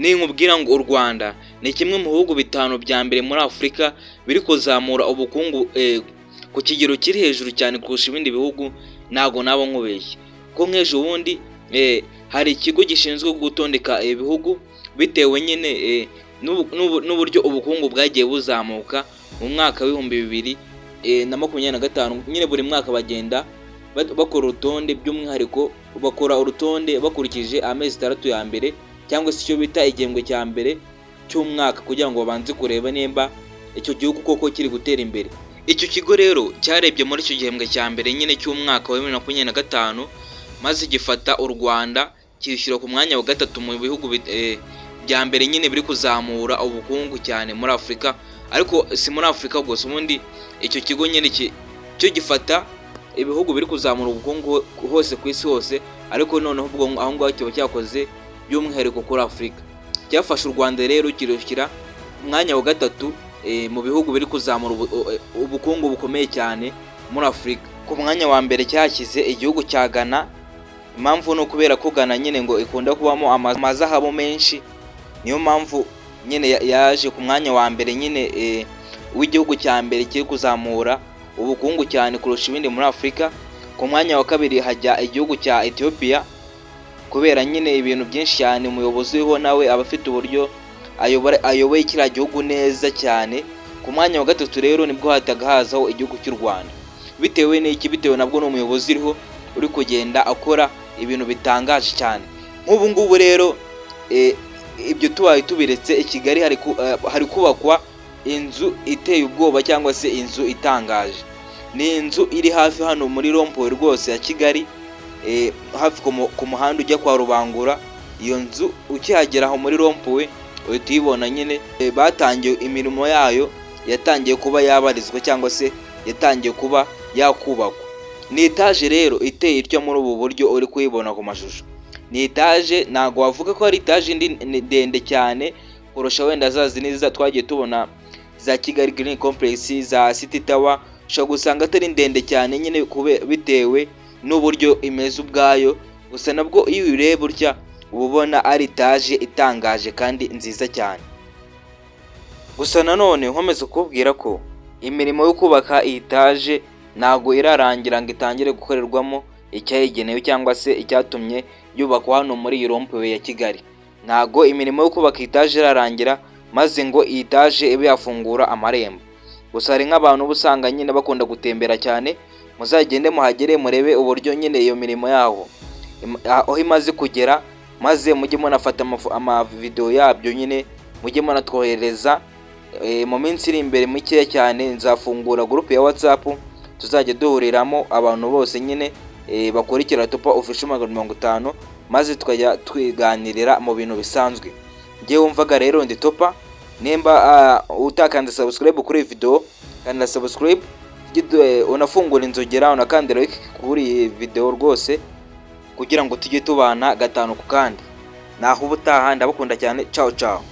ninkubwira ngo u Rwanda ni kimwe mu bihugu bitanu bya mbere muri Afurika biri kuzamura ubukungu ku kigero kiri hejuru cyane kurusha ibindi bihugu, ntago nabo nkubeshye ko nk'ejo bundi hari ikigo gishinzwe gutondeka ibihugu bitewe nyine n'uburyo ubukungu bwagiye buzamuka mu mwaka w'ibihumbi 2025. nyine buri mwaka bagenda bakora urutonde, by'umwihariko bakora urutonde bakurikije amezi 6 ya mbere cyangwa se icyo bita igihembwe cya mbere cy'umwaka, kugira ngo babanze kureba nimba icyo gihugu koko kiri gutera imbere. Icyo kigo rero cyarebye muri icyo gihembwe cya mbere nyine cy'umwaka wa 2025, maze gifata u Rwanda kishyira ku mwanya wa 3 mu bihugu bya mbere nyine biri kuzamura ubukungu cyane muri Afurika. Ariko si muri Afurika gusa, ubundi icyo kigo nyine cyo gifata ibihugu biri kuzamura ubukungu hose ku isi hose, ariko noneho ubwo aho ngaho kiba cyakoze by'umwihariko kuri Afurika. Cyafashe u Rwanda rero kirushyira umwanya wa 3 mu bihugu biri kuzamura ubukungu bukomeye cyane muri Afurika. Ku mwanya wa mbere cyashyize igihugu cya Ghana. Impamvu no kubera ko Ghana nyine ngo ikunda kubamo amazahabu menshi, niyo mpamvu nyine yaje ku mwanya wa mbere nyine w'igihugu cya mbere kiri kuzamura ubukungu cyane kurusha ibindi muri Afurika. Ku mwanya wa kabiri hajya igihugu cya Ethiopia, kubera nyine ibintu byinshi cyane. Umuyobozi wiho nawe aba afite uburyo ayoboye kiriya gihugu neza cyane. Ku mwanya wa 3 rero nibwo hataga hazaho igihugu cy'u Rwanda. Bitewe n'iki? Bitewe nabwo n'umuyobozi iriho uri kugenda akora ibintu bitangaje cyane. Nk'ubu ngubu rero ibyo tubaye tubiretse, i Kigali hari kubakwa inzu iteye ubwoba cyangwa se inzu itangaje. Ni inzu iri hafi hano muri Rompo rwose ya Kigali, hafi ku muhanda ujya kwa Rubangura. Iyo nzu ukihagera aho muri Rompo uhita uyibona nyine. Batangiye imirimo yayo, yatangiye kuba yabarizwa cyangwa se yatangiye kuba yakubakwa. Ni etaje rero iteye ityo muri ubu buryo uri kuyibona ku mashusho. Ni etaje, ntago wavuga ko ari etaje ndende cyane kurusha wenda zazi neza twagiye tubona za Kigali Green Complex, za City Tower. Ushobora gusanga atari ndende cyane nyine bitewe n'uburyo imeze ubwayo, gusa nabwo iyo ureba urya uba ubona ari etaje itangaje kandi nziza cyane. Gusa nanone nkomeza kukubwira ko imirimo yo kubaka iyi etaje ntago irarangira ngo itangire gukorerwamo icyayigenewe cyangwa se icyatumye yubakwa hano muri iyi Rompo ya Kigali. Ntago imirimo yo kubaka etaje irarangira maze ngo iyi etaje ibe yafungura amarembo. Gusa hari nk'abantu busanga nyine bakunda gutembera cyane, muzagende muhagere murebe uburyo nyine iyo mirimo yaho aho imaze kugera, maze mujye munafata amavideo yabyo nyine mujye munatwohereza. Mu minsi iri imbere mikeya cyane nzafungura group ya WhatsApp tuzajya duhuriramo abantu bose nyine bakurikira Topa Official 50, maze tukajya twiganirira mu bintu bisanzwe. Ngiye wumvaga rero ndi Topa. Nemba utakanze subscribe kuri iyi video, kandi subscribe unafungura inzogera unakandira like kuri iyi video rwose, kugira ngo tujye tubana gatanu ku kandi. Naho ubutaha ndabakunda cyane. Ciao ciao.